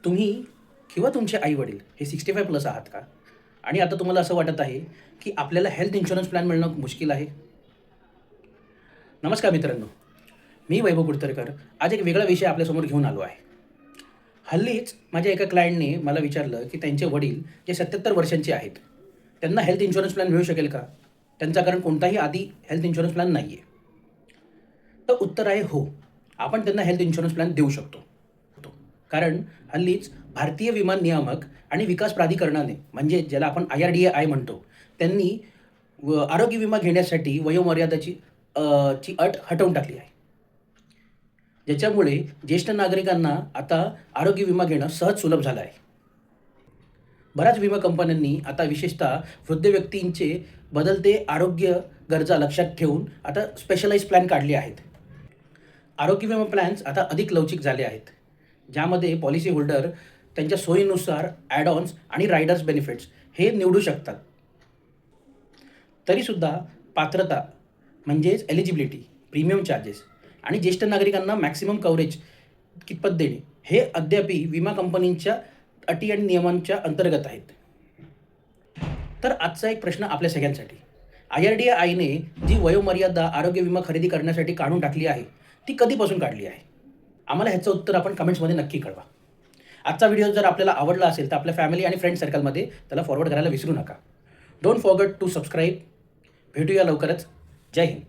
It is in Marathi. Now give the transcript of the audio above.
तुम्ही किंवा तुमचे आई-वडील हे 65+ आहात का? आणि आता तुम्हाला असं वाटत आहे, की आपल्याला हेल्थ इन्शुरन्स प्लॅन मिळणं मुश्किल आहे? नमस्कार मित्रांनो, मी वैभव कुडतरकर आज एक वेगळा विषय आपल्यासमोर घेऊन आलो आहे. हल्लीच माझ्या एका क्लायंटने मला विचारलं, की त्यांचे वडील जे 77 वर्षांचे आहेत, त्यांना हेल्थ इन्शुरन्स प्लॅन मिळू शकेल का? त्यांचा कारण कोणताही आधी हेल्थ इन्शुरन्स प्लॅन नाही आहे. तर उत्तर आहे हो. आपण त्यांना हेल्थ इन्शुरन्स प्लॅन देऊ शकतो. कारण हल्लीच भारतीय विमा नियामक आणि विकास प्राधिकरणाने म्हणजे ज्याला आपण IRDAI म्हणतो, त्यांनी आरोग्य विमा घेण्यासाठी वयोमर्यादाची ची अट हटवून टाकली आहे. ज्याच्यामुळे ज्येष्ठ नागरिकांना आता आरोग्य विमा घेणं सहज सुलभ झालं आहे. बऱ्याच विमा कंपन्यांनी आता विशेषतः वृद्ध व्यक्तींचे बदलते आरोग्य गरजा लक्षात ठेवून आता स्पेशलाइज्ड प्लॅन काढले आहेत. आरोग्य विमा प्लॅन्स आता अधिक लवचिक झाले आहेत. ज्यामध्ये पॉलिसी होल्डर त्यांच्या सोयीनुसार ॲड ऑन्स आणि रायडर्स बेनिफिट्स हे निवडू शकतात. तरीसुद्धा पात्रता म्हणजेच एलिजिबिलिटी, प्रीमियम चार्जेस आणि ज्येष्ठ नागरिकांना मॅक्सिमम कव्हरेज कितपत देणे हे अद्यापही विमा कंपनींच्या अटी आणि नियमांच्या अंतर्गत आहेत. तर आजचा एक प्रश्न आपल्या सगळ्यांसाठी. IRDAIने जी वयोमर्यादा आरोग्य विमा खरेदी करण्यासाठी काढून टाकली आहे, ती कधीपासून काढली आहे? आम्हाला ह्याचं उत्तर आपण कमेंट्समध्ये नक्की कळवा. आजचा व्हिडिओ जर आपल्याला आवडला असेल तर आपल्या फॅमिली आणि फ्रेंड सर्कलमध्ये त्याला फॉरवर्ड करायला विसरू नका. Don't forget to subscribe. भेटूया लवकरच. जय हिंद.